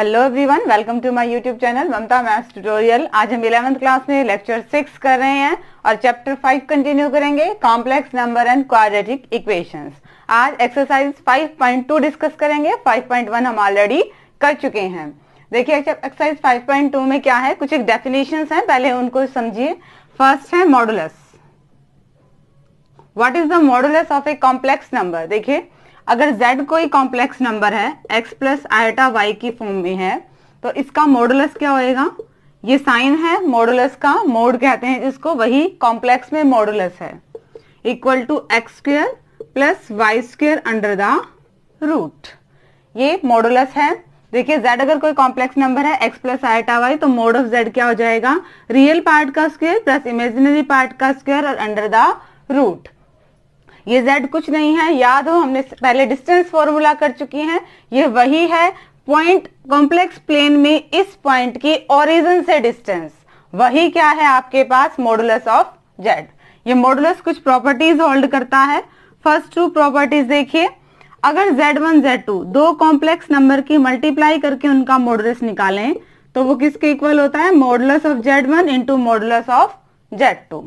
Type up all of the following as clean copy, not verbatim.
Hello everyone, welcome to my YouTube channel Mamta maths tutorial. आज हम 11th class में lecture 6 कर रहे हैं और चैप्टर 5 कंटिन्यू करेंगे, complex number and quadratic equations. आज एक्सरसाइज 5.2 डिस्कस करेंगे। 5.1 हम ऑलरेडी कर चुके हैं। देखिए एक्सरसाइज 5.2 में क्या है, कुछ एक डेफिनेशंस हैं, पहले उनको समझिए। फर्स्ट है modulus. What is the modulus of a complex number. देखिए अगर z कोई कॉम्प्लेक्स नंबर है x प्लस आयटा y की फॉर्म में है तो इसका मॉडुलस क्या होएगा। ये साइन है मॉडुलस का, मोड कहते हैं जिसको, वही कॉम्प्लेक्स में मॉडुलस है, equal to x square plus y square under the root. ये मॉडुलस है। देखिए z अगर कोई कॉम्प्लेक्स नंबर है x प्लस आयटा y तो मोड ऑफ z क्या हो जाएगा, रियल पार्ट का स्क्वायर प्लस इमेजिनरी पार्ट का स्क्वायर और अंडर द रूट। ये z कुछ नहीं है, याद हो हमने पहले डिस्टेंस फॉर्मूला कर चुकी हैं। ये वही है पॉइंट कॉम्प्लेक्स प्लेन में इस पॉइंट की ओरिजिन से डिस्टेंस, वही क्या है आपके पास, मॉडुलस ऑफ z। ये मॉडुलस कुछ प्रॉपर्टीज होल्ड करता है। फर्स्ट टू प्रॉपर्टीज देखिए, अगर z1 z2 दो कॉम्प्लेक्स नंबर की मल्टीप्लाई करके उनका मॉडुलस निकालें तो वो किसके इक्वल होता है, modulus of z1 into modulus of z2।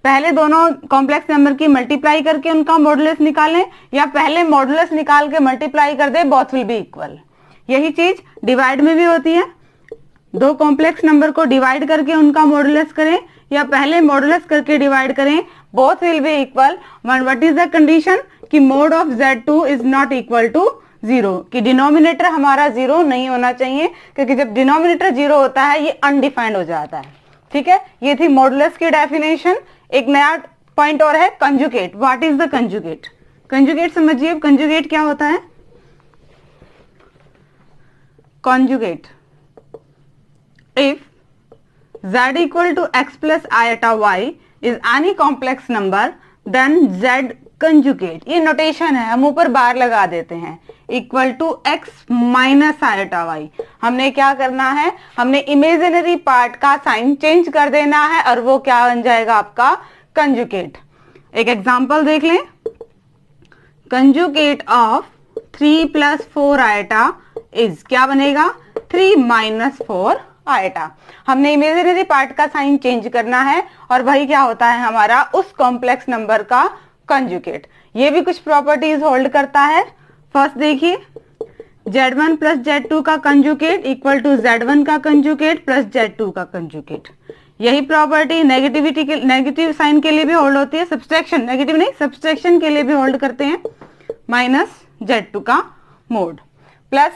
पहले दोनों कॉम्प्लेक्स नंबर की मल्टीप्लाई करके उनका मॉडुलस निकालें या पहले मॉडुलस निकाल के मल्टीप्लाई कर दे, बोथ विल बी इक्वल। यही चीज डिवाइड में भी होती है। दो कॉम्प्लेक्स नंबर को डिवाइड करके उनका मॉडुलस करें या पहले मॉडुलस करके डिवाइड करें, both will be equal. What is the condition कि mod of z2 is not equal to 0, कि डिनोमिनेटर हमारा 0 नहीं होना चाहिए, क्योंकि जब डिनोमिनेटर 0 होता है ये अनडिफाइंड हो जाता है। ठीक है, ये थी मॉडुलस की डेफिनेशन। एक नया पॉइंट और है, conjugate. What is the conjugate. Conjugate समझिए, कंजुगेट क्या होता है। Conjugate, if z equal to x plus iota y is any complex number then z conjugate, ये नोटेशन है, हम ऊपर बार लगा देते हैं, equal to x minus iota y। हमने क्या करना है, हमने इमेजिनरी पार्ट का साइन चेंज कर देना है और वो क्या बन जाएगा आपका, कंजुगेट। एक एग्जांपल देख लें, conjugate of 3 plus 4 eta is क्या बनेगा, 3 माइनस 4 आयटा। हमने इमेजिनरी पार्ट का साइन चेंज करना है और वही क्या होता है हमारा, उस कॉम्प्लेक्स नंबर का कंजुगेट। ये भी कुछ प्रॉपर्टीज होल्ड करता है। फर्स्ट देखिए, z1 प्लस z2 का कंजुगेट इक्वल टू z1 का कंजुगेट प्लस z2 का कंजुगेट। यही प्रॉपर्टी नेगेटिविटी के, नेगेटिव साइन के लिए भी होल्ड होती है, सब्सट्रैक्शन, नेगेटिव नहीं सब्सट्रैक्शन के लिए भी होल्ड करते हैं। माइनस z2 का मोड प्लस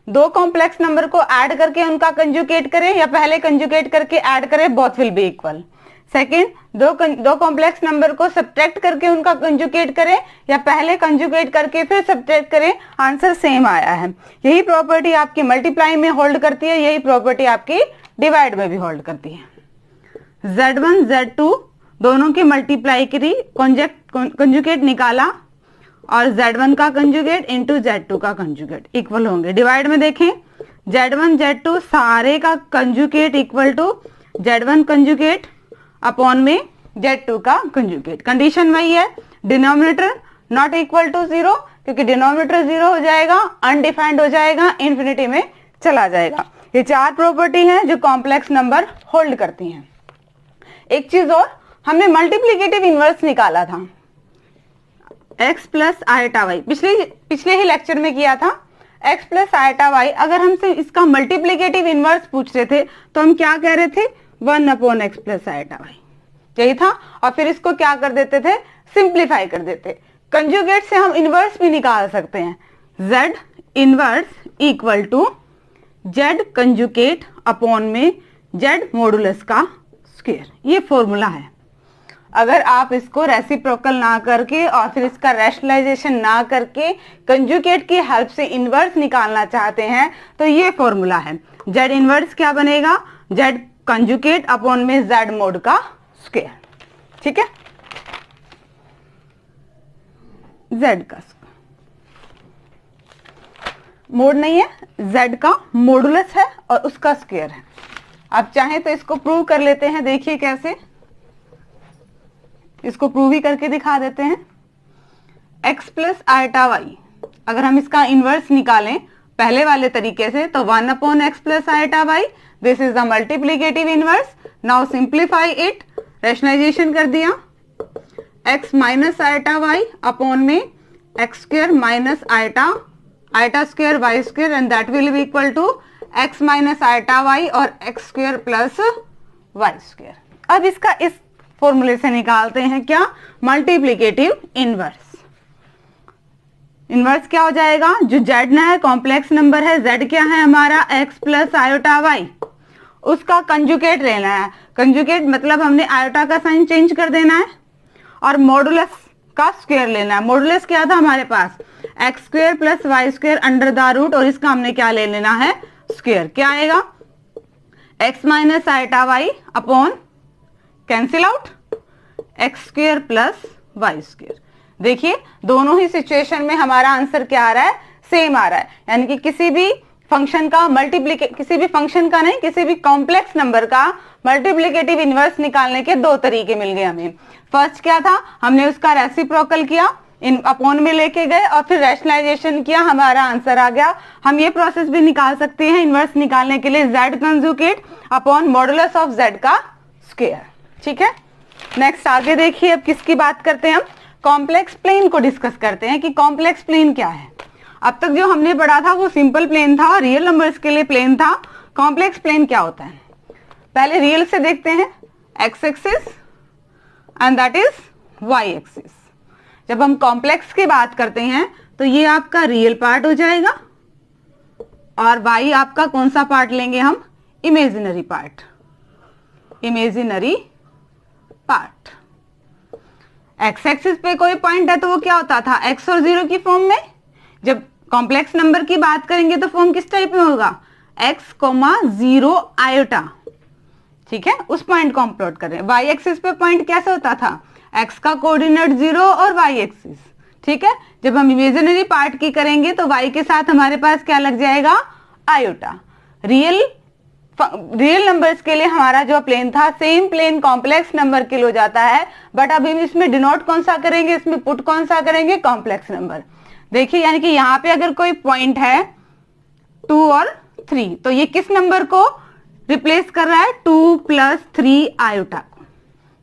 दो कॉम्प्लेक्स नंबर को ऐड करके उनका कंजुगेट करें या पहले कंजुगेट करके ऐड करें, both will be equal. Second, दो कॉम्प्लेक्स नंबर को सब्ट्रैक्ट करके उनका कंजुगेट करें या पहले कंजुगेट करके फिर सब्ट्रैक्ट करें, आंसर सेम आया है। यही प्रॉपर्टी आपकी मल्टीप्लाई में होल्ड करती है, यही प्रॉपर्टी आपकी डिवाइड में भी होल्ड करती है। z1 z2 दोनों की मल्टीप्लाई करी, कंजुगेट निकाला और z1 का कंजुगेट इंटू z2 का कंजुगेट इक्वल होंगे। डिवाइड में देखें, z1 z2 सारे का conjugate equal to z1 conjugate upon में z2 का कंजुगेट। कंडीशन वही है, डिनोमिनेटर नॉट इक्वल टू 0, क्योंकि डिनोमिनेटर 0 हो जाएगा, अनडिफाइंड हो जाएगा, इंफिनिटी में चला जाएगा। ये चार प्रॉपर्टी हैं जो कॉम्प्लेक्स नंबर होल्ड करती हैं। एक चीज और, हमने मल्टीप्लिकेटिव इनवर्स निकाला था, x प्लस आयटा y, पिछले ही लेक्चर में किया था। x प्लस आयटा y, अगर हमसे इसका मल्टीप्लिकेटिव इनवर्स पूछ रहे थे तो हम क्या कह रहे थे, 1 upon x plus iota y, यही था। और फिर इसको क्या कर देते थे, सिंप्लीफाई कर देते। कंजुगेट से हम इनवर्स भी निकाल सकते हैं, z inverse equal to z conjugate upon में z मॉडुलस का स्क्वायर। ये फॉर्मूला है। अगर आप इसको रेसिप्रोकल ना करके और फिर इसका रैशनलाइजेशन ना करके कंजुगेट की हेल्प से इनवर्स निकालना चाहते हैं तो ये फॉर्मूला है। z इनवर्स क्या बनेगा, z कंजुगेट अपॉन में z मोड का स्क्वायर। ठीक है, z का मोड नहीं है, z का मॉडुलस है और उसका स्क्वायर है। आप चाहें तो इसको प्रूव कर लेते हैं, देखिए कैसे, इसको प्रूव ही करके दिखा देते हैं। x प्लस आयटा y, अगर हम इसका इनवर्स निकालें पहले वाले तरीके से, तो 1/x plus iota y, this is the multiplicative inverse. Now simplify it, rationalisation कर दिया, x minus iota y upon में x square minus iota square y square, and that will be equal to x minus iota y और x square plus y square. अब इसका इस फॉर्मूले से निकालते हैं क्या, मल्टीप्लीकेटिव इनवर्स। इनवर्स क्या हो जाएगा, जो z ना है कॉम्प्लेक्स नंबर है, z क्या है हमारा x प्लस आयोटा वाई, उसका कंजुगेट लेना है। कंजुगेट मतलब हमने आयोटा का साइन चेंज कर देना है, और मॉडुलस का स्क्वायर लेना है। मॉडुलस क्या था हमारे पास, x square plus y square under the root, और इसका हमने क्या ले लेना है, स्क्वायर। क्या आएगा, x minus iota y upon cancel out x square plus y square. देखिए दोनों ही सिचुएशन में हमारा आंसर क्या आ रहा है, सेम आ रहा है। यानी कि किसी भी फंक्शन का किसी भी फंक्शन का नहीं, किसी भी कॉम्प्लेक्स नंबर का मल्टीप्लिकेटिव इनवर्स निकालने के दो तरीके मिल गए हमें। फर्स्ट क्या था, हमने उसका रेसिप्रोकल किया, इन अपॉन में लेके गए और फिर रैशनलाइजेशन किया, हमारा आंसर आ गया। हम ये प्रोसेस भी निकाल सकते हैं इनवर्स निकालने के लिए, z conjugate upon modulus of z का स्क्वायर। ठीक है, नेक्स्ट आगे देखिए, अब किसकी बात करते हैं, हम कॉम्प्लेक्स प्लेन को डिस्कस करते हैं कि कॉम्प्लेक्स प्लेन क्या है। अब तक जो हमने पढ़ा था वो सिंपल प्लेन था, रियल नंबर्स के लिए प्लेन था। कॉम्प्लेक्स प्लेन क्या होता है, पहले रियल से देखते हैं, x axis and that is y axis. जब हम कॉम्प्लेक्स की बात करते हैं तो ये आपका रियल पार्ट हो जाएगा, और वाई आपका कौन सा पार्ट लेंगे हम, imaginary part. Imaginary part, x axis पे कोई पॉइंट है तो वो क्या होता था, एक्स और जीरो की फॉर्म में। जब कॉम्प्लेक्स नंबर की बात करेंगे तो फॉर्म किस टाइप में होगा, एक्स कोमा जीरो आयोटा। ठीक है, उस पॉइंट को हम प्लॉट कर रहे हैं। वाई एक्सिस पे पॉइंट कैसे होता था, एक्स का कोऑर्डिनेट जीरो और वाई एक्सिस। ठीक है, जब हम इमेजिनरी पार्ट की करेंगे तो वाई के साथ हमारे पास क्या लग जाएगा, आयोटा। रियल नंबर्स के लिए हमारा जो प्लेन था, सेम प्लेन कॉम्प्लेक्स नंबर के लिए हो जाता है, बट अभी इसमें डिनोट कौन सा करेंगे, इसमें पुट कौन सा करेंगे, कॉम्प्लेक्स नंबर। देखिए यानी कि यहाँ पे अगर कोई पॉइंट है 2 और 3, तो ये किस नंबर को रिप्लेस कर रहा है, 2 + 3 आयोटा को।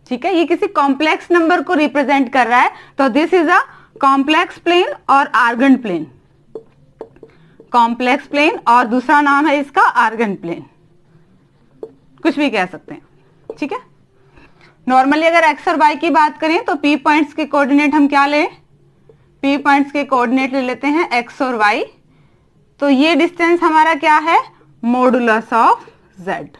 ठीक है, ये किसी कॉम्प्लेक्स नंबर को रिप्रेजेंट कर रहा है, तो this is a complex plane और आर्गन प्लेन। कॉम्प्लेक्स प्लेन और दूसरा नाम है इसका आर्गन प्लेन, कुछ भी कह सकते हैं। ठीक है, नॉर्मली अगर एक्स और वाई की बात करें तो पी पॉइंट्स के कोऑर्डिनेट हम क्या लें, पी पॉइंट्स के कोऑर्डिनेट ले लेते हैं एक्स और वाई। तो ये डिस्टेंस हमारा क्या है, modulus of Z.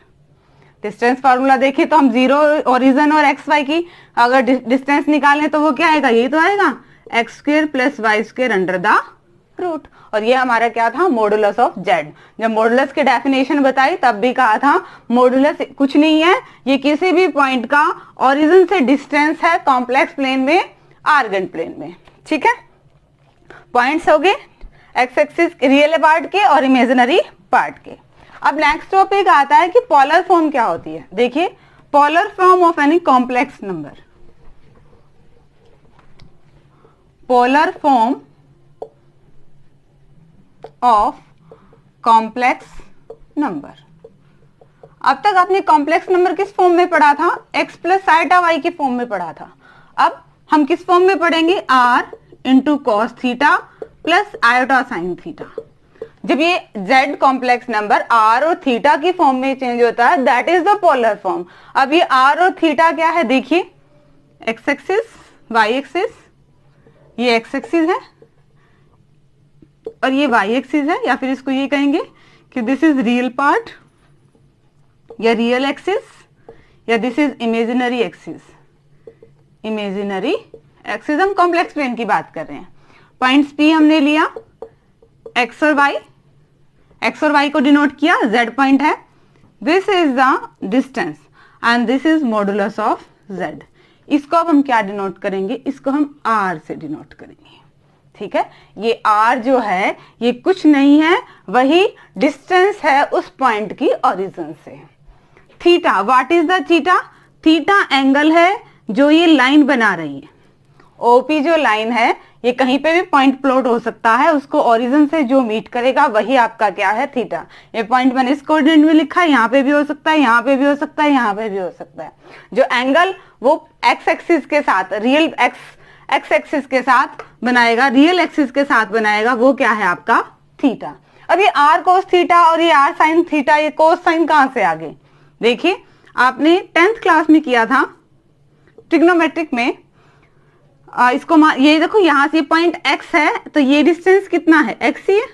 Distance formula देखें तो हम जीरो ओरिजिन और एक्स वाई की अगर डिस्टेंस निकालें तो वो क्या आएगा, ये तो आएगा x square plus y square under the root, और ये हमारा क्या था, मॉडुलस ऑफ जेड। जब मॉडुलस की डेफिनेशन बताई तब भी कहा था मॉडुलस कुछ नहीं है, ये किसी भी पॉइंट का ओरिजिन से डिस्टेंस है, कॉम्प्लेक्स प्लेन में, आर्गन प्लेन में। ठीक है, पॉइंट्स हो गए एक्स एक्सिस रियल पार्ट के और इमेजिनरी पार्ट के। अब नेक्स्ट टॉपिक आता है कि पोलर फॉर्म क्या होती है। देखिए, polar form of any complex number, polar form of complex number. अब तक आपने कॉम्प्लेक्स नंबर किस फॉर्म में पढ़ा था, x प्लस आइटा वाई की फॉर्म में पढ़ा था। अब हम किस फॉर्म में पढ़ेंगे, r into cos theta plus iota sine theta. जब ये z कॉम्प्लेक्स नंबर r और थीटा की फॉर्म में चेंज होता है, that is the polar form. अब ये r और थीटा क्या है, देखिए x एक्सिस, y एक्सिस, ये x एक्सिस है और ये y एक्सिस है, या फिर इसको ये कहेंगे कि दिस इज रियल पार्ट या रियल एक्सिस, या this is imaginary axis. Imaginary axis, हम कॉम्प्लेक्स प्लेन की बात कर रहे हैं। पॉइंट्स P हमने लिया, x और y को डिनोट किया, z पॉइंट है, this is the distance and this is modulus of z। इसको अब हम क्या डिनोट करेंगे, इसको हम r से डिनोट करेंगे। ठीक है, ये r जो है ये कुछ नहीं है, वही डिस्टेंस है उस पॉइंट की ओरिजिन से। Theta, what is the theta, theta angle है जो ये लाइन बना रही है। ओपी जो लाइन है ये कहीं पे भी पॉइंट प्लॉट हो सकता है, उसको ओरिजिन से जो मीट करेगा वही आपका क्या है, थीटा। ये पॉइंट मैंने इस कोऑर्डिनेट में लिखा है, यहाँ पे भी हो सकता है, यहाँ पे भी हो सकता है, यहाँ पे भी हो सकता है। जो एंगल वो एक्स एक्सिस के साथ, रियल एक्स एक्सिस के साथ बनाएगा, रियल एक्सिस के साथ बनाएगा, वो क्या है आपका थीटा। अब ये आर कोस थीटा और ये आर साइन थीटा, ये कोस साइन कहां से आ गए? देखिए आपने 10th क्लास में किया था ट्रिग्नोमेट्रिक में, इसको ये देखो यहां से पॉइंट x है, तो ये डिस्टेंस कितना है, x ही है,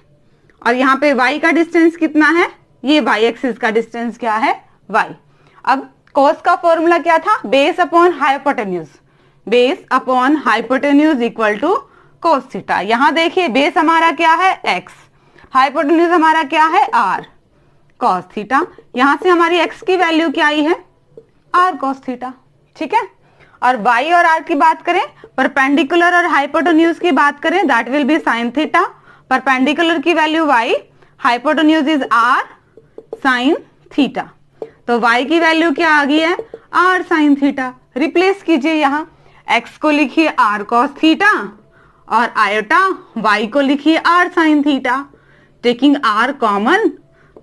और यहाँ पे y का डिस्टेंस कितना है, ये y एक्सिस का डिस्टेंस क्या है, y। अब cos का फॉर्मूला क्या था, base upon hypotenuse, base upon hypotenuse equal to cos theta. यहाँ देखिए बेस हमारा क्या है x, हाइपोटेन्यूज हमारा क्या है r, cos थीटा। यहां से हमारी x की वैल्यू क्या आई है, r cos थीटा, ठीक है। और y और r की बात करें, परपेंडिकुलर और हाइपोटेन्यूज की बात करें, that will be sine theta. Perpendicular की value y, hypotenuse is r sine theta. तो y की वैल्यू क्या आ गई है, r साइन थीटा। रिप्लेस कीजिए, यहाँ x को लिखिए r cos थीटा और आयोटा y को लिखिए r sine theta. Taking r common,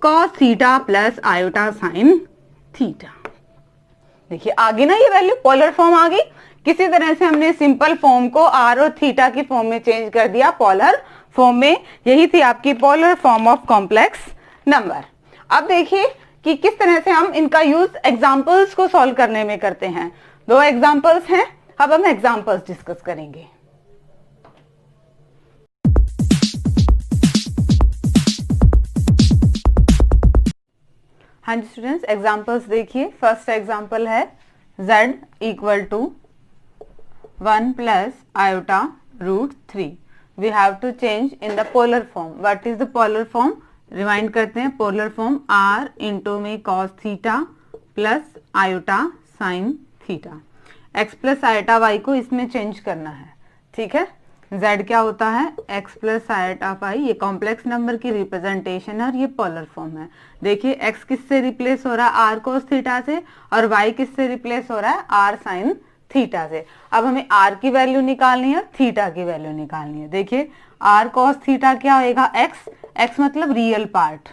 cos theta plus iota sine theta. देखिए आगे ना ये वैल्यू पोलर फॉर्म आ गई। किसी तरह से हमने सिंपल फॉर्म को r और थीटा की फॉर्म में चेंज कर दिया पोलर फॉर्म में। यही थी आपकी polar form of complex number. अब देखिए कि किस तरह से हम इनका यूज एग्जांपल्स को सॉल्व करने में करते हैं। दो एग्जांपल्स हैं, अब हम एग्जांपल्स डिस्कस करेंगे। हाँ जी स्टूडेंट्स, एग्जांपल्स देखिए। फर्स्ट एग्जांपल है z equal to 1 plus iota root 3। We have to change in the polar form. What is the polar form, remind करते हैं। पोलर फॉर्म r इंटू में cos theta plus iota sine theta. x plus iota y को इसमें change करना है, ठीक है। z क्या होता है, x प्लस आयोटा y, ये कॉम्प्लेक्स नंबर की रिप्रेजेंटेशन है और ये पोलर फॉर्म है। देखिए x किससे रिप्लेस हो रहा है, r cos थीटा से, और y किससे रिप्लेस हो रहा है, r sin थीटा से। अब हमें r की वैल्यू निकालनी है और थीटा की वैल्यू निकालनी है। देखिए r cos थीटा क्या होएगा, x मतलब रियल पार्ट,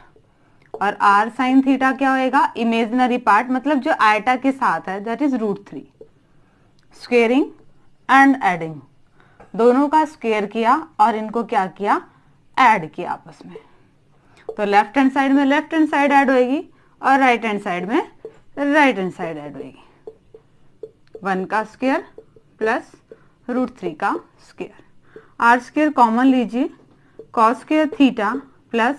और r sin थीटा क्या होएगा, इमेजिनरी पार्ट, मतलब जो आयटा के साथ है, that is root 3। Squaring and adding, दोनों का स्क्वायर किया और इनको क्या किया, ऐड किया आपस में। तो लेफ्ट हैंड साइड में लेफ्ट हैंड साइड ऐड होएगी और राइट हैंड साइड में राइट हैंड साइड ऐड होएगी। 1 का स्क्वायर प्लस रूट 3 का स्क्वायर। आर स्क्वायर कॉमन लीजिए, cos square theta plus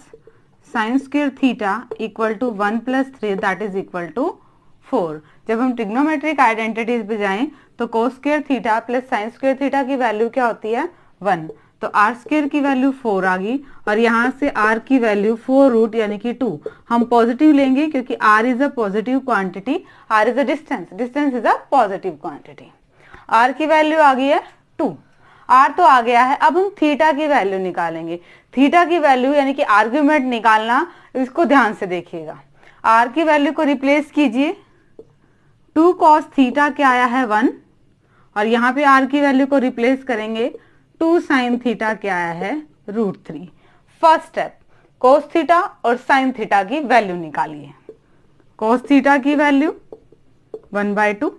sine square theta equal to 1 प्लस 3 दैट इज इक्वल टू 4। जब हम ट्रिग्नोमेट्रिक आइडेंटिटीज पे जाएं तो cos square theta plus sine square theta की वैल्यू क्या होती है, 1। तो आर स्क्वायर की वैल्यू 4 आ गई और यहाँ से आर की वैल्यू 4 रूट यानी कि 2। हम पॉजिटिव लेंगे क्योंकि r is a positive quantity, r is a distance, distance is a positive quantity. R की वैल्यू आ गई है 2, आर तो आ गया है। अब हम थीटा की वैल्यू निकालेंगे। थीटा की वैल्यू यानी कि आर्ग्यूमेंट निकालना, इसको ध्यान से देखिएगा। आर की वैल्यू को रिप्लेस कीजिए, 2 cos थीटा क्या आया है 1, और यहाँ पे r की वैल्यू को रिप्लेस करेंगे, 2 sin थीटा क्या आया है root 3। First step, cos theta और sin थीटा की वैल्यू निकालिए। cos थीटा की वैल्यू 1/2,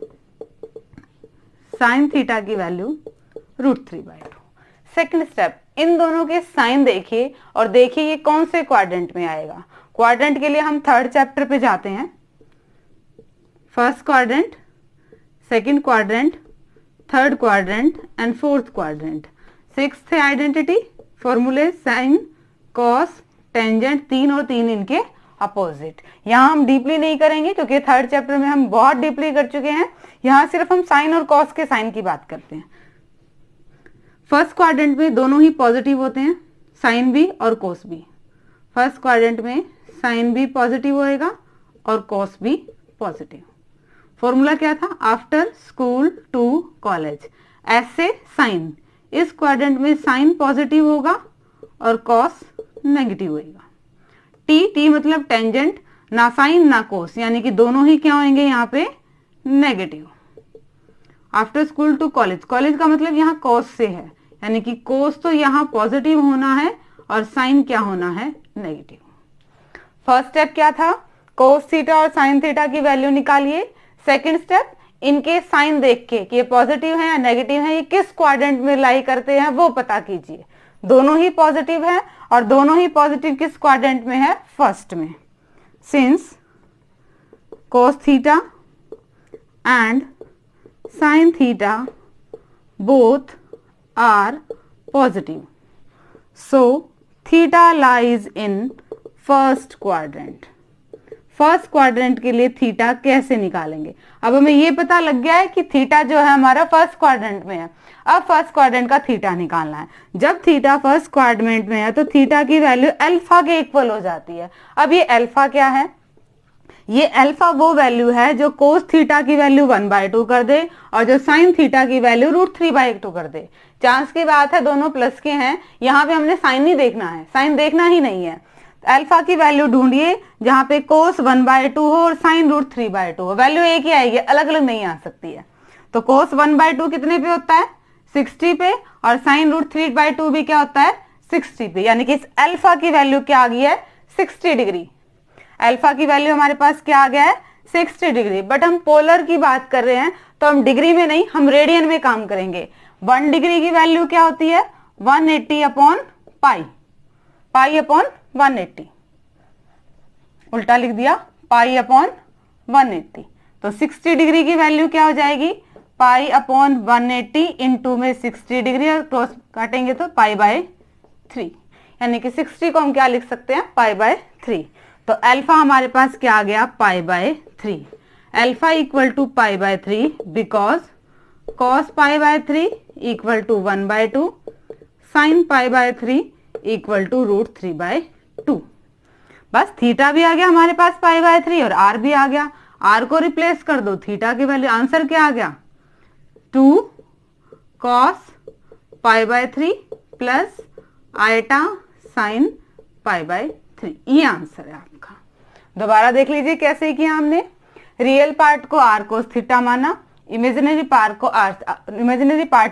sin थीटा की वैल्यू रूट 3/2। सेकेंड स्टेप, इन दोनों के साइन देखिए और देखिए ये कौन से क्वाड्रेंट में आएगा। क्वाड्रेंट के लिए हम थर्ड चैप्टर पे जाते हैं। First quadrant, second quadrant, third quadrant and fourth quadrant. Sixth identity, फॉर्मूले साइन कॉस टेंजेंट, 3 और 3 इनके अपोजिट। यहाँ हम डीपली नहीं करेंगे क्योंकि थर्ड चैप्टर में हम बहुत डीपली कर चुके हैं। यहाँ सिर्फ हम साइन और कॉस के साइन की बात करते हैं। फर्स्ट क्वाड्रेंट में दोनों ही पॉजिटिव होते हैं, साइन भी और कॉस भी। फर्स्ट क्वाड्रेंट में साइन भी पॉजिटिव होएगा और कॉस भी पॉजिटिव। फॉर्मूला क्या था, आफ्टर स्कूल टू कॉलेज, ऐसे साइन। इस क्वाड्रेंट में साइन पॉजिटिव होगा और कॉस नेगेटिव होगा। टी मतलब टेंजेंट, ना साइन ना कोस, यानी कि दोनों ही क्या होंगे यहाँ पे negative. After school to college, college का मतलब यहाँ कॉस से है, यानी कि कोस तो यहाँ पॉजिटिव होना है और साइन क्या होना है, नेगेटिव। फर्स्ट स्टेप क्या था, कोस थीटा और साइन थीटा की वैल्यू निकालिए। सेकंड स्टेप, इनके साइन देख के कि ये पॉजिटिव है या नेगेटिव है, ये किस क्वाड्रेंट में लाई करते हैं वो पता कीजिए। दोनों ही पॉजिटिव है और दोनों ही पॉजिटिव किस क्वाड्रेंट में है, फर्स्ट में। Since cos theta and sin theta both are positive, so theta lies in first quadrant। First quadrant के लिए थीटा कैसे निकालेंगे, अब हमें ये पता लग गया है कि थीटा जो है हमारा फर्स्ट क्वाड्रेंट में है। अब फर्स्ट क्वाड्रेंट का थीटा निकालना है। जब थीटा फर्स्ट क्वाड्रेंट में है तो थीटा की वैल्यू अल्फा के इक्वल हो जाती है। अब ये अल्फा क्या है, ये अल्फा वो वैल्यू है जो कोस थीटा की वैल्यू 1/2 कर दे और जो साइन थीटा की वैल्यू √3/2 कर दे। चांस की बात है, दोनों प्लस के हैं, यहाँ पे हमने साइन नहीं देखना है, साइन देखना ही नहीं है। अल्फा की वैल्यू ढूंढिए जहां पे कोस 1/2 हो और साइन √3/2 हो, वैल्यू एक ही आएगी, अलग अलग नहीं आ सकती है। तो कोस 1/2 कितने पे होता है, 60 पे, और साइन √3/2 भी क्या होता है, 60 पे। यानी कि इस अल्फा की वैल्यू क्या आ गई है, 60 डिग्री। अल्फा की वैल्यू हमारे पास क्या आ गया है, 60 डिग्री। बट हम पोलर की बात कर रहे हैं तो हम डिग्री में नहीं, हम रेडियन में काम करेंगे। 1 डिग्री की वैल्यू क्या होती है, 180/पाई, पाई/180। उल्टा लिख दिया, पाई/180। तो 60 डिग्री की वैल्यू क्या हो जाएगी, पाई/180 इंटू में 60 डिग्री और क्रॉस काटेंगे तो पाई/3। यानी कि 60 को हम क्या लिख सकते हैं, पाई/3। तो अल्फा हमारे पास क्या आ गया, पाई/3। अल्फा इक्वल टू पाई/3 बिकॉज कॉस पाई/3 इक्वल टू 1/2, साइन पाई/3 इक्वल टू √3/2। बस थीटा भी आ गया हमारे पास पाई/3 और आर भी आ गया। आर को रिप्लेस कर दो, थीटा की वैल्यू, आंसर क्या आ गया, 2 cos पाई/3 प्लस आयटा साइन पाई/3। ये आंसर है आपका। दोबारा देख लीजिए कैसे किया हमने। रियल पार्ट को आर कोस थीटा माना, इमेजिनरी पार्ट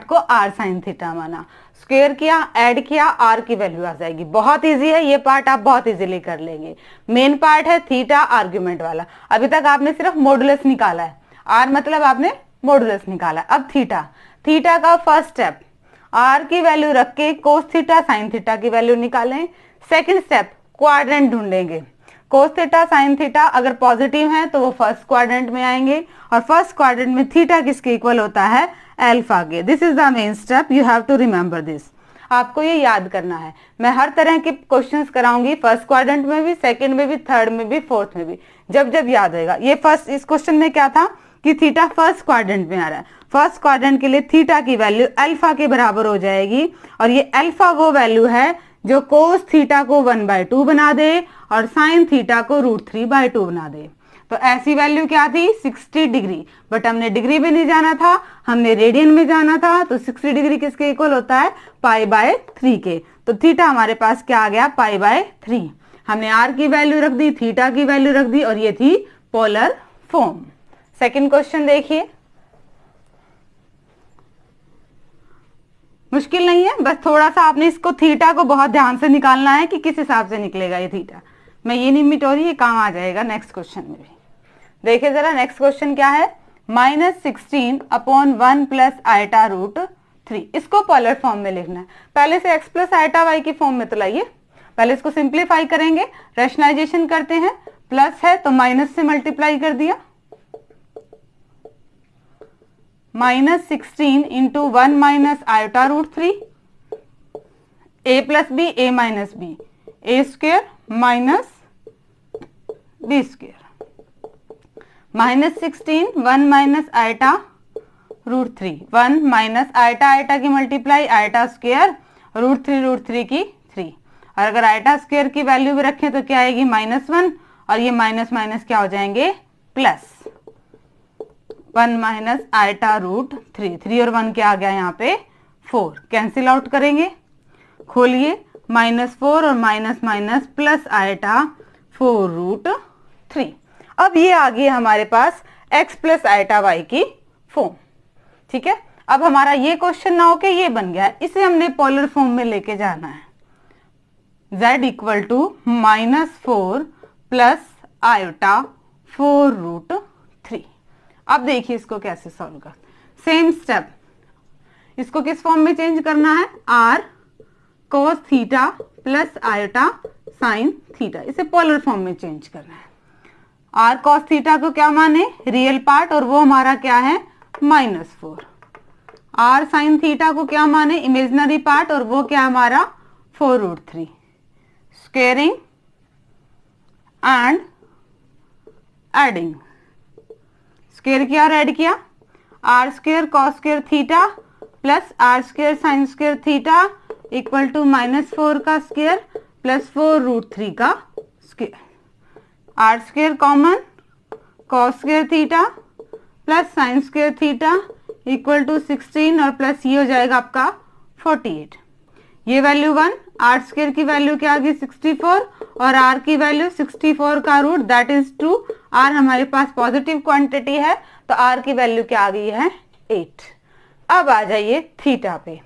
को आर साइन थीटा माना, स्क्वायर किया, ऐड किया, आर की वैल्यू आ जाएगी। बहुत इजी है ये पार्ट, आप बहुत इजीली कर लेंगे। मेन पार्ट है थीटा आर्ग्यूमेंट वाला। अभी तक आपने सिर्फ मॉडुलस निकाला है, आर मतलब आपने मॉडुलस निकाला। अब थीटा का फर्स्ट स्टेप, आर की वैल्यू रख के कोस थीटा साइन थीटा की वैल्यू निकालें। सेकंड स्टेप, क्वाड्रेंट ढूंढेंगे। कोस थीटा साइन थीटा अगर पॉजिटिव है तो वो फर्स्ट क्वाड्रेंट में आएंगे और फर्स्ट क्वाड्रेंट में थीटा किसके इक्वल होता है, अल्फा के। This is the main step, you have to remember this. आपको ये याद करना है। मैं हर तरह के क्वेश्चंस कराऊंगी, फर्स्ट क्वाड्रेंट में भी, सेकंड में भी, थर्ड में भी, फोर्थ में भी, जब जब याद होगा। ये फर्स्ट, इस क्वेश्चन में क्या था कि थीटा फर्स्ट क्वाड्रेंट में आ रहा है। फर्स्ट क्वाड्रेंट के लिए थीटा की वैल्यू अल्फा के बराबर हो जाएगी और ये अल्फा वो वैल्यू है जो कोस थीटा को 1/2 बना दे और साइन थीटा को √3/2 बना दे। तो ऐसी वैल्यू क्या थी, 60 डिग्री। बट हमने डिग्री में नहीं जाना था, हमने रेडियन में जाना था। तो 60 डिग्री किसके इक्वल होता है, पाई/3 के। तो थीटा हमारे पास क्या आ गया, पाई/3। हमने आर की वैल्यू रख दी, थीटा की वैल्यू रख दी और ये थी पोलर फॉर्म। सेकंड क्वेश्चन देखिए, मुश्किल नहीं है, बस थोड़ा सा आपने इसको थीटा को बहुत ध्यान से निकालना है कि किस हिसाब से निकलेगा ये थीटा। मैं ये नहीं मिटोरी, ये काम आ जाएगा नेक्स्ट क्वेश्चन में भी। देखिए जरा नेक्स्ट क्वेश्चन क्या है, -16/1 प्लस आयटा √3। इसको पोलर फॉर्म में लिखना है। पहले से x प्लस आयटा वाई की फॉर्म में तो लाइए, पहले इसको सिंप्लीफाई करेंगे, रैशनलाइजेशन करते हैं। प्लस है तो माइनस से मल्टीप्लाई कर दिया, -16 into 1 minus iota √3, a plus b a minus b, a square minus b square, -16 1 minus iota √3, 1 minus iota iota की मल्टीप्लाई आयटा स्क्वेयर √3 की 3। और अगर आयटा स्क्वेयर की वैल्यू भी रखें तो क्या आएगी, -1 और ये माइनस माइनस क्या हो जाएंगे, प्लस 1 माइनस आयटा √3, 3 और 1 क्या आ गया यहाँ पे 4, कैंसिल आउट करेंगे। खोलिए, -4 और माइनस माइनस प्लस आयटा 4√3। अब ये आ गई हमारे पास x प्लस आयटा y की फॉर्म। ठीक है, अब हमारा ये क्वेश्चन ना होके ये बन गया है, इसे हमने पोलर फॉर्म में लेके जाना है। z equal to -4 plus iota 4√3। अब देखिए इसको कैसे सॉल्व कर, सेम स्टेप, इसको किस फॉर्म में चेंज करना है, r cos theta plus iota sine theta, इसे पोलर फॉर्म में चेंज करना है। r cos थीटा को क्या माने, रियल पार्ट, और वो हमारा क्या है -4। r साइन थीटा को क्या माने, इमेजिनरी पार्ट, और वो क्या हमारा 4√3। स्क्वेयरिंग एंड एडिंग, स्क्वेयर किया और ऐड किया, r square cos square theta plus r square sine square theta equal to -4 का स्क्वेयर प्लस 4√3 का square. R square common, cos square theta plus sine square theta equal to 16 और plus ये हो जाएगा आपका 48। ये वैल्यू 1, आर स्क्वेयर की value क्या आ गई 64 और आर की वैल्यू 64 का रूट दैट इज 2। आर हमारे पास पॉजिटिव क्वांटिटी है तो आर की वैल्यू क्या आ गई है 8। अब आ जाइए थीटा पे,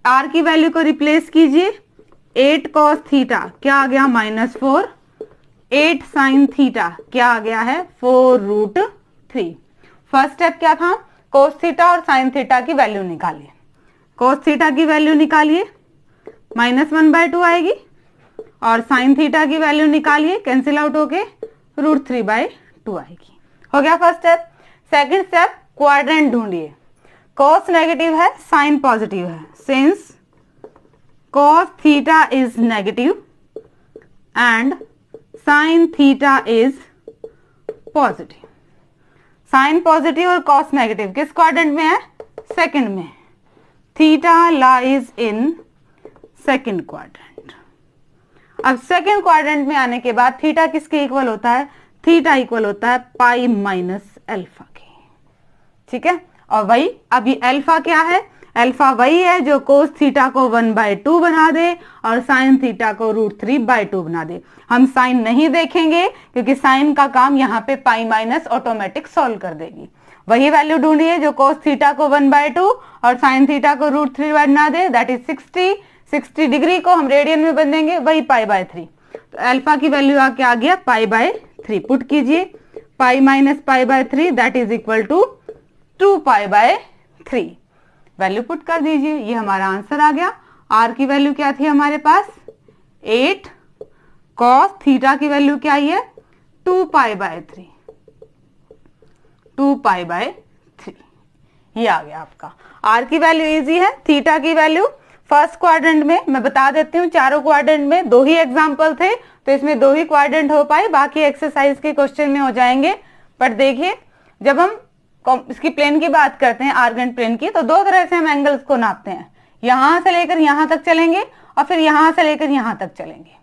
आर की वैल्यू को रिप्लेस कीजिए, 8 कॉस थीटा क्या आ गया -4, 8 साइन थीटा क्या आ गया है 4√3। फर्स्ट स्टेप क्या था, कोस थीटा और साइन थीटा की वैल्यू निकालिए। कोस थीटा की वैल्यू निकालिए, -1/2 आएगी, और साइन थीटा की वैल्यू निकालिए, कैंसिल आउट होके √3/2 आएगी। हो गया first step. Second step, quadrant ढूंढिए। कॉस नेगेटिव है, साइन पॉजिटिव है, since cos theta is negative and sine theta is positive. Sine positive और कॉस नेगेटिव किस क्वाड्रेंट में है, सेकंड में। Theta lies in second quadrant. अब सेकंड क्वाड्रेंट में आने के बाद थीटा किसके इक्वल होता है, थीटा इक्वल होता है पाई माइनस अल्फा के, ठीक है। और वही अभी अल्फा क्या है, अल्फा वही है जो कोस थीटा को 1/2 बना दे और साइन थीटा को √3/2 बना दे। हम साइन नहीं देखेंगे क्योंकि साइन का काम यहाँ पे पाई माइनस ऑटोमेटिक सॉल्व कर देगी। वही वैल्यू ढूंढिए जो कोस थीटा को 1/2 और साइन थीटा को √3 बना दे, दैट इज 60। 60 डिग्री को हम रेडियन में बदलेंगे, वही पाई/3। तो अल्फा की वैल्यू आके आ गया पाई/3। पुट कीजिए, पाई माइनस पाई/3 दैट इज इक्वल टू 2 पाई/3। वैल्यू पुट कर दीजिए, ये हमारा आंसर आ गया। आर की वैल्यू क्या थी हमारे पास 8, कॉस थीटा की वैल्यू क्या आई है 2 पाई/3, 2 पाई/3। ये आ गया आपका। आर की वैल्यू इजी है, थीटा की वैल्यू फर्स्ट क्वाड्रेंट में मैं बता देती हूँ, चारों क्वाड्रेंट में 2 ही एग्जाम्पल थे तो इसमें 2 ही क्वाड्रेंट हो पाए, बाकी एक्सरसाइज के क्वेश्चन में हो जाएंगे। पर देखिए जब हम इसकी प्लेन की बात करते हैं, आर्गेंट प्लेन की, तो 2 तरह से हम एंगल्स को नापते हैं। यहां से लेकर यहां तक चलेंगे और फिर यहां से लेकर यहां तक चलेंगे।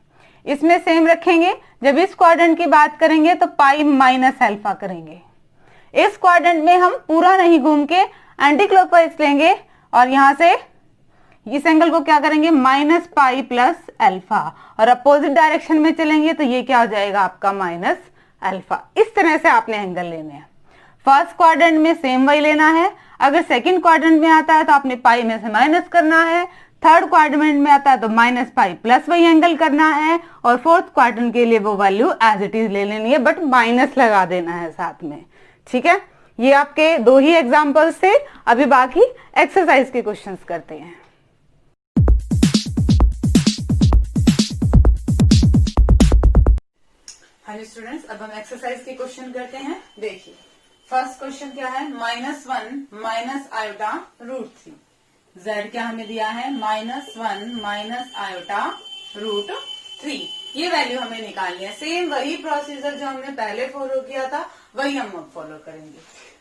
इसमें सेम रखेंगे। जब इस क्वाड्रेंट की बात करेंगे तो पाई माइनस अल्फा करेंगे। इस क्वाड्रेंट में हम पूरा नहीं घूम के एंटी क्लॉकवाइज लेंगे और यहां से इस एंगल को क्या करेंगे माइनस पाई प्लस अल्फा, और अपोजिट डायरेक्शन में चलेंगे तो ये क्या हो जाएगा आपका माइनस अल्फा। इस तरह से आपने एंगल लेने हैं। फर्स्ट क्वाड्रेंट में सेम वही लेना है, अगर सेकंड क्वाड्रेंट में आता है तो आपने पाई में से माइनस करना है, थर्ड क्वाड्रेंट में आता है तो माइनस पाई प्लस वही एंगल करना है, और फोर्थ क्वाड्रेंट के लिए वो वैल्यू एज इट इज ले लेनी है बट माइनस लगा देना है साथ में, ठीक है। ये आपके 2 ही एग्जाम्पल्स थे। अभी बाकी एक्सरसाइज के क्वेश्चंस करते हैं। हेलो स्टूडेंट्स, अब हम एक्सरसाइज के क्वेश्चन करते हैं। देखिए फर्स्ट क्वेश्चन क्या है, -1 माइनस आयोटा √3। z क्या हमें दिया है -1 माइनस आयोटा √3। ये वैल्यू हमें निकालनी है। सेम वही प्रोसीजर जो हमने पहले फॉलो किया था वही हम अब फॉलो करेंगे।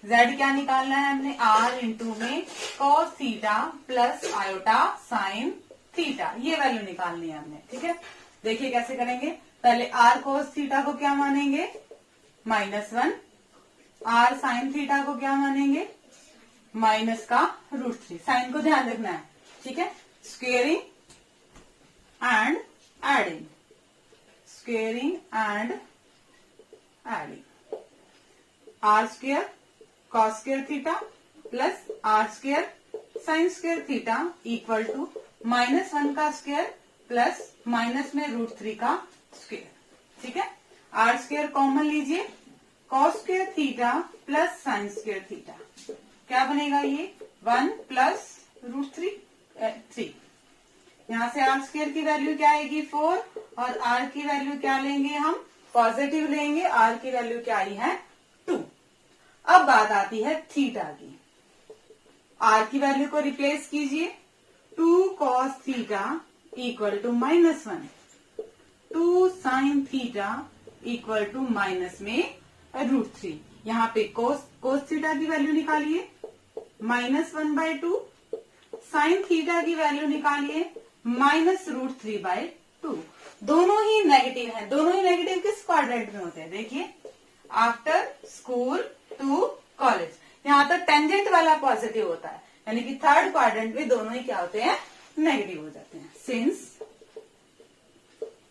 z क्या निकालना है हमने, r इंटू में cos theta plus iota sine theta, ये वैल्यू निकालनी है हमने, ठीक है। देखिए कैसे करेंगे, पहले r cos थीटा को क्या मानेंगे -1, r साइन थीटा को क्या मानेंगे माइनस का √3। साइन को ध्यान रखना है, ठीक है। Squaring and adding, squaring and adding. R square cos square theta plus r square sine square theta equal to -1 का स्क्वायर प्लस माइनस में √3 का स्क्वायर। ठीक है, आर स्क्वायर कॉमन लीजिए, cos square theta plus sine square theta क्या बनेगा, ये 1 प्लस √3 यहाँ से आर स्क्वायर की वैल्यू क्या आएगी 4 और आर की वैल्यू क्या लेंगे, हम पॉजिटिव लेंगे, आर की वैल्यू क्या आई है 2। अब बात आती है थीटा की, आर की वैल्यू को रिप्लेस कीजिए, 2 cos theta equal to -1, 2 sine theta equal to minus में √3। यहाँ पे कोस थीटा की वैल्यू निकालिए -1/2, साइन थीटा की वैल्यू निकालिए -√3/2। दोनों ही नेगेटिव हैं। दोनों ही नेगेटिव किस क्वाड्रेंट में होते हैं, देखिए आफ्टर स्कूल टू कॉलेज, यहाँ तो टेंजेंट वाला पॉजिटिव होता है, यानी कि थर्ड क्वाड्रेंट में दोनों ही क्या होते हैं, नेगेटिव हो जाते हैं। Since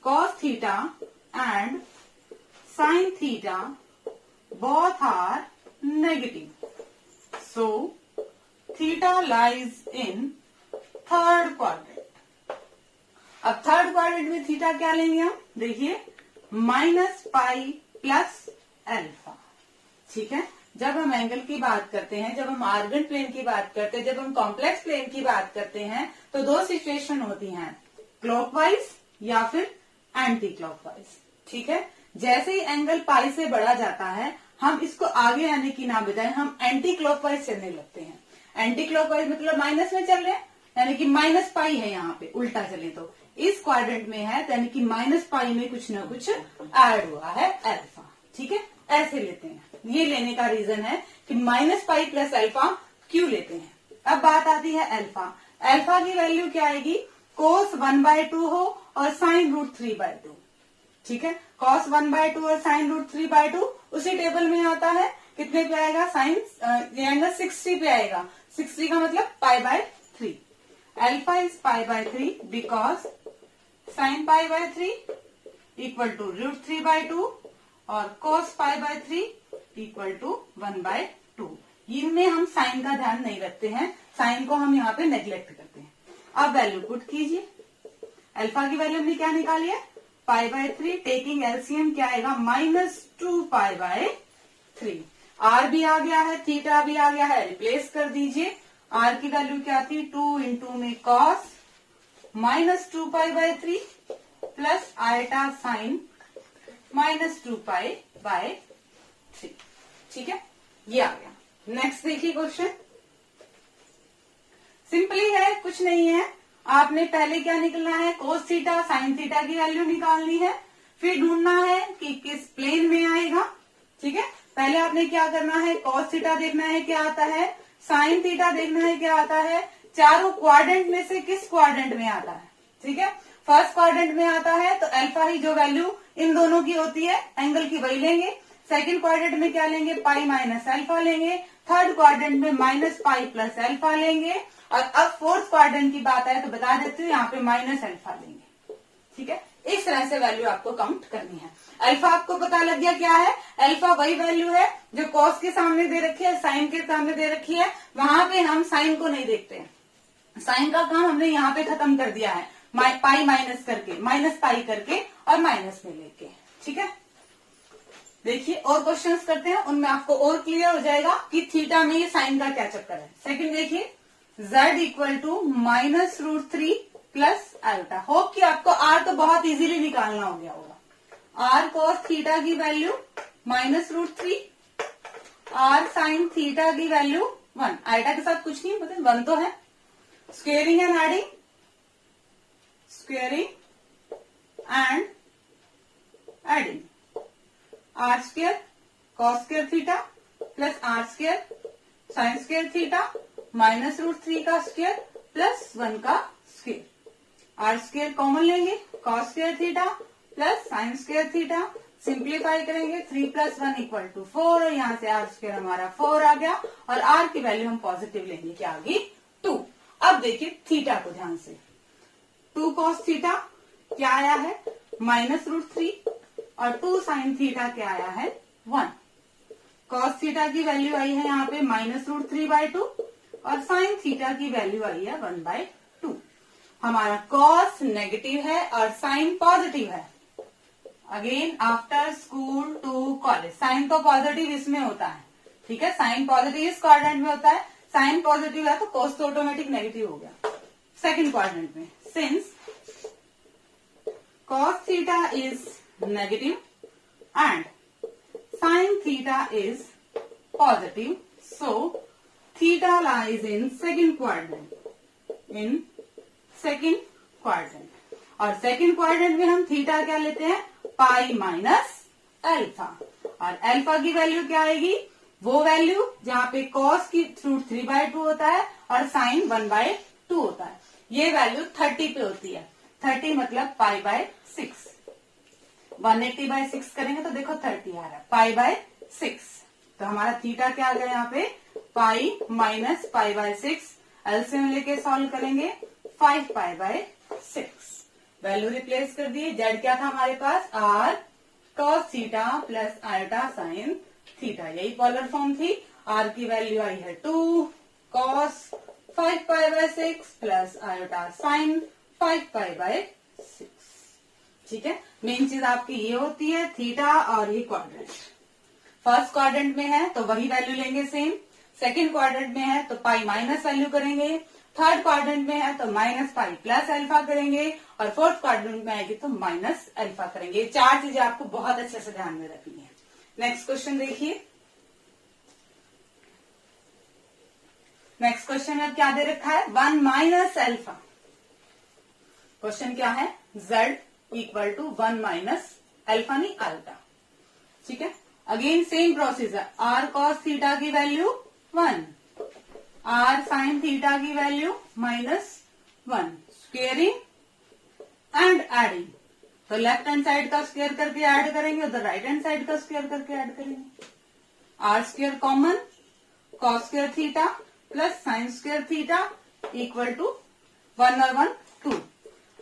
cos theta and sin theta both are negative, so theta lies in third quadrant। अब थर्ड क्वाड्रेंट में थीटा क्या लेंगे हम, देखिए -π प्लस अल्फा। ठीक है, जब हम एंगल की बात करते हैं, जब हम आर्गन प्लेन की बात करते हैं, जब हम कॉम्प्लेक्स प्लेन की बात करते हैं, तो दो सिचुएशन होती हैं, क्लॉकवाइज या फिर एंटी क्लॉकवाइज। ठीक है, जैसे ही एंगल पाई से बढ़ा जाता है, हम इसको आगे आने की ना बजाय हम एंटी क्लॉकवाइज चलने लगते हैं। एंटी क्लॉकवाइज मतलब माइनस में चल रहे हैं, यानी कि -π है, यहाँ पे उल्टा चले तो इस क्वाड्रेंट में है, यानी कि -π में कुछ ना कुछ ऐड हुआ है अल्फा। ठीक है, ऐसे लेते हैं, ये लेने का रीजन है कि -π प्लस अल्फा क्यों लेते हैं। अब बात आती है अल्फा। अल्फा की वैल्यू क्या आएगी, cos 1/2 हो और sin √3/2। ठीक है, cos 1/2 और sin √3/2 उसी टेबल में आता है, कितने पे आएगा, साइन ये आएगा 60 पे आएगा, 60 का मतलब π/3। Alpha is π/3 because sin π/3 equal to √3/2 और cos π/3 इक्वल टू 1/2। इनमें हम साइन का ध्यान नहीं रखते हैं, साइन को हम यहाँ पे नेग्लेक्ट करते हैं। अब वैल्यू पुट कीजिए, अल्फा की वैल्यू हमने क्या निकाली है π/3, टेकिंग एलसीएम क्या आएगा -2π/3। आर भी आ गया है, थीटा भी आ गया है, रिप्लेस कर दीजिए। आर की वैल्यू क्या थी, 2 × में cos -2π/3 प्लस आयटा साइन -2π/3। ठीक है, ये आ गया। नेक्स्ट देखिए क्वेश्चन, सिंपली है, कुछ नहीं है। आपने पहले क्या निकलना है, कोस थीटा साइन थीटा की वैल्यू निकालनी है, फिर ढूंढना है कि किस प्लेन में आएगा। ठीक है, पहले आपने क्या करना है, कोस थीटा देखना है क्या आता है, साइन थीटा देखना है क्या आता है, चारों क्वाड्रेंट में से किस क्वाड्रेंट में आता है। ठीक है, फर्स्ट क्वाड्रेंट में आता है तो अल्फा ही जो वैल्यू इन दोनों की होती है एंगल की वही लेंगे। सेकंड क्वाड्रेंट में क्या लेंगे, पाई माइनस अल्फा लेंगे। थर्ड क्वाड्रेंट में -π प्लस अल्फा लेंगे। और अब फोर्थ क्वाड्रेंट की बात आए तो बता देती हूँ, यहाँ पे माइनस अल्फा लेंगे। ठीक है, इस तरह से वैल्यू आपको काउंट करनी है। अल्फा आपको पता लग गया क्या है, अल्फा वही वैल्यू है जो कॉस के सामने दे रखी है, साइन के सामने दे रखी है। वहां पे हम साइन को नहीं देखते हैं, साइन का काम हमने यहाँ पे खत्म कर दिया है, पाई माइनस करके, -π करके और माइनस में लेके। ठीक है, देखिए और क्वेश्चंस करते हैं, उनमें आपको और क्लियर हो जाएगा कि थीटा में ये साइन का क्या चक्कर है। सेकंड देखिए, z equal to -√3 plus alpha. Hope कि आपको r तो बहुत इजीली निकालना हो गया होगा। r cos थीटा की वैल्यू -√3, r sin थीटा की वैल्यू 1। आइटा के साथ कुछ नहीं, मतलब 1 तो है। Squaring and adding, squaring and adding, r square cos square theta plus r square sin square theta -√3 का स्क्वेयर प्लस 1 का स्क्वेयर। r स्क्वेयर कॉमन लेंगे, cos square theta plus sin square theta, simplify करेंगे 3 + 1 = 4 और यहाँ से r square हमारा 4 आ गया और r की वैल्यू हम पॉजिटिव लेंगे, क्या आ गई 2। अब देखिए थीटा को ध्यान से, 2 cos थीटा क्या आया है -√3 और 2 sin थीटा क्या आया है 1। cos थीटा की वैल्यू आई है यहाँ पे -√3/2, और साइन थीटा की वैल्यू आई है 1/2। हमारा कॉस नेगेटिव है और साइन पॉजिटिव है। Again after school to college, sine तो पॉजिटिव इसमें होता है, ठीक है, साइन पॉजिटिव इस क्वाड्रेंट में होता है, साइन पॉजिटिव है तो कॉस तो ऑटोमेटिक नेगेटिव हो गया सेकंड क्वाड्रेंट में। Since cos theta is negative and sin theta is positive, so theta lies in second quadrant, in second quadrant। और second quadrant में हम थीटा क्या लेते हैं, पाई माइनस अल्फा, और अल्फा की वैल्यू क्या आएगी, वो वैल्यू जहां पे cos की रूट 3/2 होता है और sin 1/2 होता है, ये वैल्यू 30 पे होती है। 30 मतलब π/6, 180/6 करेंगे तो देखो 30 आ रहा है, π/6। तो हमारा थीटा क्या आ गया यहाँ पे, पाई माइनस π/6, एलसीएम लेके सॉल्व करेंगे 5π/6, वैल्यू रिप्लेस कर दिए। जेड क्या था हमारे पास, r cos theta plus iota sine theta, यही पोलर फॉर्म थी। आर की वैल्यू आई है 2 cos 5π/6 प्लस आयोटा साइन 5π/6, ठीक है। मेन चीज आपकी ये होती है थीटा और ये क्वाड्रेंट। फर्स्ट क्वाड्रेंट में है तो वही वैल्यू लेंगे सेम, सेकंड क्वाड्रेंट में है तो पाई माइनस वैल्यू करेंगे, थर्ड क्वाड्रेंट में है तो माइनस पाई प्लस अल्फा करेंगे, और फोर्थ क्वाड्रेंट में आएगी तो माइनस अल्फा करेंगे। चार चीजें आपको बहुत अच्छे से ध्यान में रखनी है। नेक्स्ट क्वेश्चन देखिए, नेक्स्ट क्वेश्चन में क्या दे रखा है, 1 माइनस अल्फा। क्वेश्चन क्या है, z equal to 1 minus alpha नहीं अल्फा, ठीक है। Again same procedure, r cos theta की वैल्यू 1, r sin थीटा की वैल्यू -1, स्क्वेयरिंग एंड एडिंग। तो लेफ्ट हैंड साइड का स्क्वायर करके ऐड करेंगे, उधर राइट हैंड साइड का स्क्वायर करके ऐड करेंगे। R square common, cos square theta plus sine square theta equal to 1 और 1 2।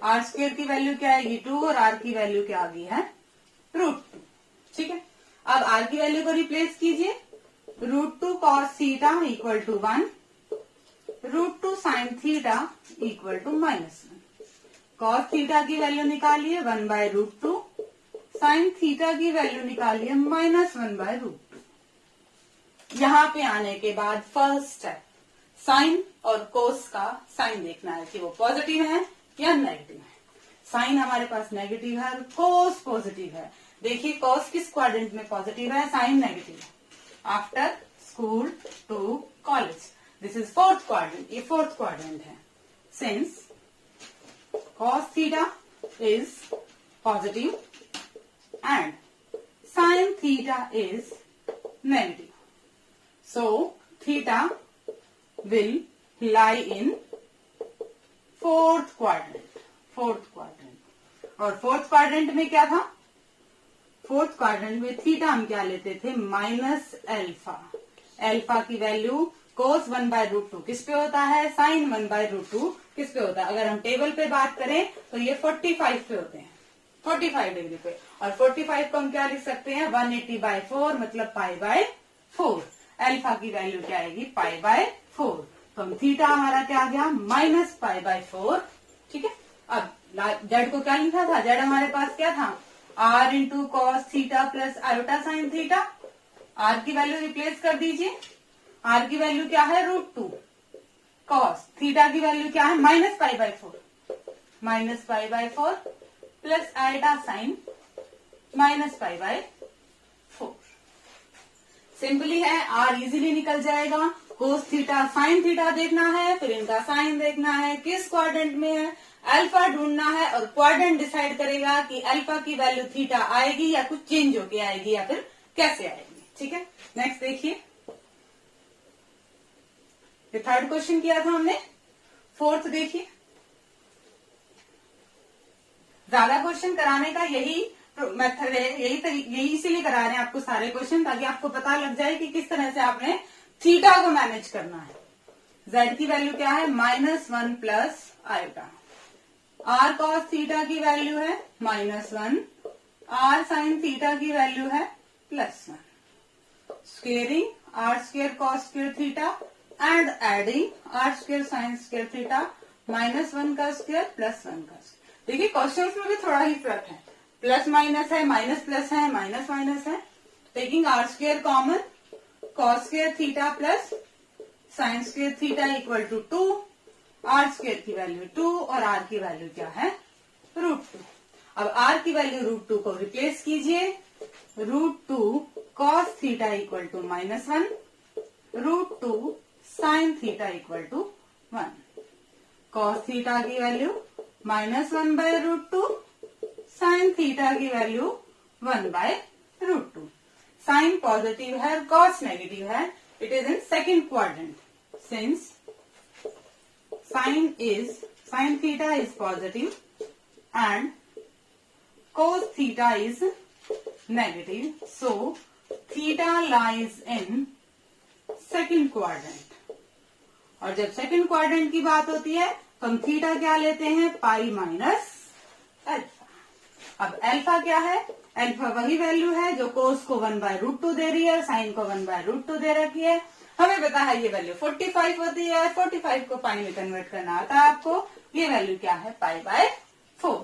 आर स्क्वायर की वैल्यू क्या आएगी 2 और आर की वैल्यू क्या आ गई है √2, ठीक है। अब आर की वैल्यू को रिप्लेस कीजिए, √2 cos theta equal to 1, √2 sin theta equal to -1। cos theta की वैल्यू निकालिए 1/√2, sin थीटा की वैल्यू निकालिए -1/√2। यहां पे आने के बाद फर्स्ट स्टेप, साइन और कोस का साइन देखना है कि वो पॉजिटिव है या नेगेटिव है। साइन हमारे पास नेगेटिव है और कोस पॉजिटिव है। देखिए कोस किस क्वाड्रेंट में पॉजिटिव है, साइन नेगेटिव है। After school to college, this is fourth quadrant, ये फोर्थ क्वाड्रेंट है। Since cos theta is positive and sin theta is negative, so theta will lie in fourth quadrant, fourth quadrant। और fourth quadrant में क्या था, fourth quadrant में theta हम क्या लेते थे, माइनस अल्फा। अल्फा की वैल्यू cos 1/√2 किस पे होता है, साइन 1/√2 किस पे होता है। अगर हम टेबल पे बात करें तो ये 45 पे होते हैं, 45 डिग्री पे। और 45 को हम क्या लिख सकते हैं, 180/4 मतलब π/4। अल्फा की वैल्यू क्या आएगी, π/4। तो हम थीटा हमारा क्या आ गया, -π/4, ठीक है। अब जेड को क्या लिखा था, जेड हमारे पास क्या था, r into cos theta plus iota sine theta. r की वैल्यू रिप्लेस कर दीजिए, r की वैल्यू क्या है √2, कॉस थीटा की वैल्यू क्या है -π/4, -π/4 प्लस आयोटा साइन -π/4। सिंपली है, r इजीली निकल जाएगा। कोस थीटा साइन थीटा देखना है, फिर इनका साइन देखना है, किस क्वाड्रेंट में है, अल्फा ढूंढना है, और क्वाड्रेंट डिसाइड करेगा कि अल्फा की वैल्यू थीटा आएगी या कुछ चेंज होके आएगी या फिर कैसे आएगी, ठीक है। नेक्स्ट देखिए, ये थर्ड क्वेश्चन किया था हमने, फोर्थ देखिए। ज्यादा क्वेश्चन कराने का यही मेथड है, यही इसीलिए करा रहे हैं आपको सारे क्वेश्चन, ताकि आपको पता लग जाए कि किस तरह से आपने थीटा को मैनेज करना है। z की वैल्यू क्या है, -1 plus iota. r cos theta की वैल्यू है -1, r sin थीटा की वैल्यू है +1। Squaring r square cos square theta and adding r square sine square theta -1 का स्क्वायर +1 का स्क्वायर। देखिए क्वेश्चंस में भी थोड़ा ही फर्क है, प्लस माइनस है, माइनस प्लस है, माइनस माइनस है। Taking r square common, cos square theta plus sine square theta equal to 2, r square की वैल्यू 2 और आर की वैल्यू क्या है, √2। अब आर की वैल्यू √2 को रिप्लेस कीजिए, √2 cos theta equal to -1, √2 sine theta equal to 1। Cos theta की वैल्यू -1/√2, साइन थीटा की वैल्यू 1/√2। साइन पॉजिटिव है, कॉस नेगेटिव है, it is in second quadrant. Since sin theta is positive and cos theta is negative, so theta lies in second quadrant। और जब second quadrant की बात होती है तो हम थीटा क्या लेते हैं, पाई माइनस अल्फा। अब अल्फा क्या है, अल्फा वही वैल्यू है जो कोस को 1/√2 दे रही है, साइन को 1/√2 दे रखी है। हमें पता है ये वैल्यू 45 होती है, 45 को पाई में कन्वर्ट करना आता है आपको। ये वैल्यू क्या है, π/4,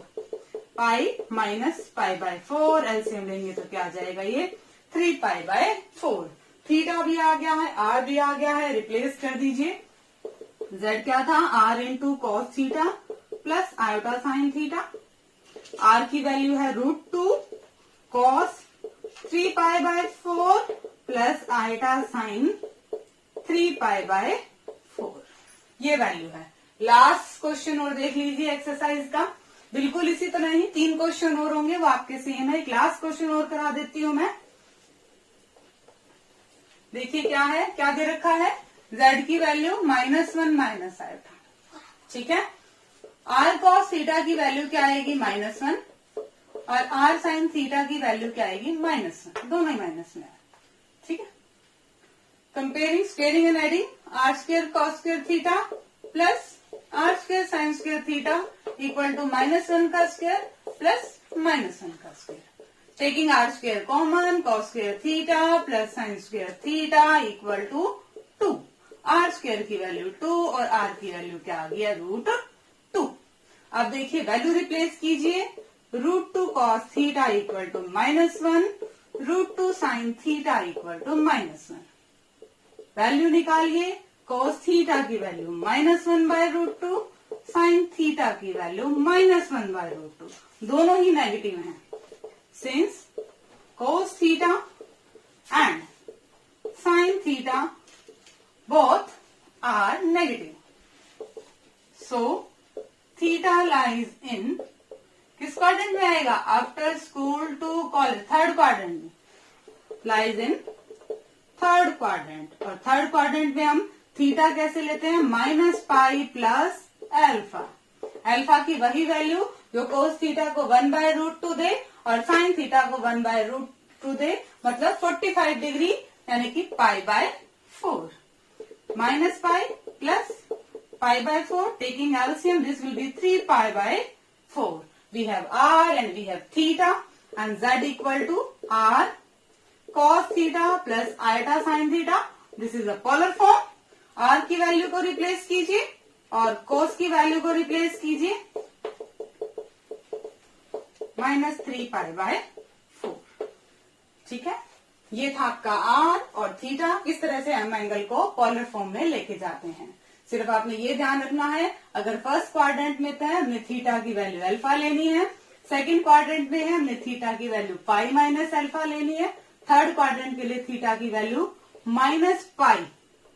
पाई माइनस π/4, एलसीएम लेंगे तो क्या आ जाएगा ये 3π/4। थीटा भी आ गया है, आर भी आ गया है, रिप्लेस कर दीजिए। z क्या था, r into cos theta plus iota sine theta. r की वैल्यू है √2 कॉस 3π/4 प्लस आयोटा साइन 3π/4, ये वैल्यू है। लास्ट क्वेश्चन और देख लीजिए एक्सरसाइज का, बिल्कुल इसी तरह ही 3 क्वेश्चन और होंगे, वो आपके सेम है। एक लास्ट क्वेश्चन और करा देती हूं मैं। देखिए क्या है, क्या दे रखा है, z की वैल्यू -1 माइनस आयोटा, ठीक है। r cos थीटा की वैल्यू क्या आएगी, -1, और r sin थीटा की वैल्यू क्या आएगी, -1, दोनों ही माइनस में है, ठीक है। Comparing, squaring and adding r square cos square theta plus r square sine square theta equal to -1 का स्क्वायर प्लस -1 का square. Taking r square common, cos square theta plus sine square theta equal to 2। R square की value 2 और are की value क्या आ गया, √2। अब देखिए वैल्यू रिप्लेस कीजिए, √2 cos theta equal to -1, √2 sine theta equal to -1। Value निकालिए, cos थीटा की वैल्यू -1/√2, साइन थीटा की वैल्यू -1/√2, दोनों ही नेगेटिव हैं। Since cos theta and sine theta both are negative, so theta lies in, किस quadrant में आएगा, after school to college, third quadrant में, लाइज इन थर्ड क्वाड्रेंट। और थर्ड क्वाड्रेंट में हम थीटा कैसे लेते हैं, -π प्लस अल्फा। अल्फा की वही वैल्यू जो कोस थीटा को 1/√2 दे और साइन थीटा को 1/√2 दे, मतलब 45 डिग्री यानी कि π/4। -π plus π/4, taking LCM this will be 3π/4। we have r and we have theta and z equal to r cos theta plus iota sine theta, this is a polar form. r की value को replace कीजिए और cos की value को replace कीजिए, -3π/4, ठीक है। ये था आपका r और थीटा। इस तरह से हम एंगल को पोलर फॉर्म में लेके जाते हैं। सिर्फ आपने ये ध्यान रखना है, अगर फर्स्ट क्वाड्रेंट में है हमने थीटा की वैल्यू अल्फा लेनी है, सेकंड क्वाड्रेंट में है हमने थीटा की वैल्यू पाई माइनस अल्फा लेनी है, थर्ड क्वाड्रेंट के लिए थीटा की वैल्यू -π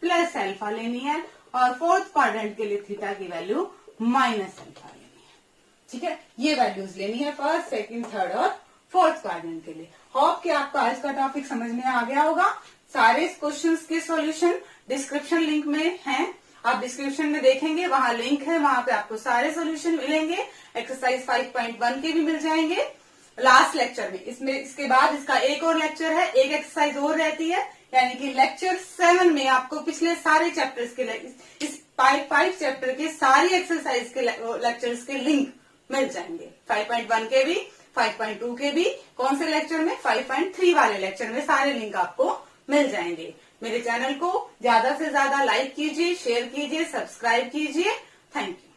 प्लस अल्फा लेनी है, और फोर्थ क्वाड्रेंट के लिए थीटा की वैल्यू -अल्फा लेनी है, ठीक है। ये वैल्यूज लेनी है फर्स्ट, सेकंड, थर्ड और फोर्थ क्वाड्रेंट के लिए। होप कि आपको आज का टॉपिक समझ में आ गया होगा। सारे क्वेश्चंस के सॉल्यूशन डिस्क्रिप्शन लिंक में हैं, आप डिस्क्रिप्शन में देखेंगे, वहां लिंक है, वहां पे आपको सारे सॉल्यूशन मिलेंगे। एक्सरसाइज 5.1 के भी मिल जाएंगे लास्ट लेक्चर में। इसके बाद इसका एक और लेक्चर है, एक एक्सरसाइज और रहती है, यानी कि लेक्चर 7 में आपको पिछले सारे चैप्टर्स के इस 5 चैप्टर के सारी एक्सरसाइज के लेक्चर्स के लिंक मिल जाएंगे। 5.1 के भी, 5.2 के भी, कौन से लेक्चर में, 5.3 वाले लेक्चर में सारे लिंक आपको मिल जाएंगे। मेरे चैनल को ज्यादा से ज्यादा लाइक कीजिए, शेयर कीजिए, सब्सक्राइब कीजिए। Thank you.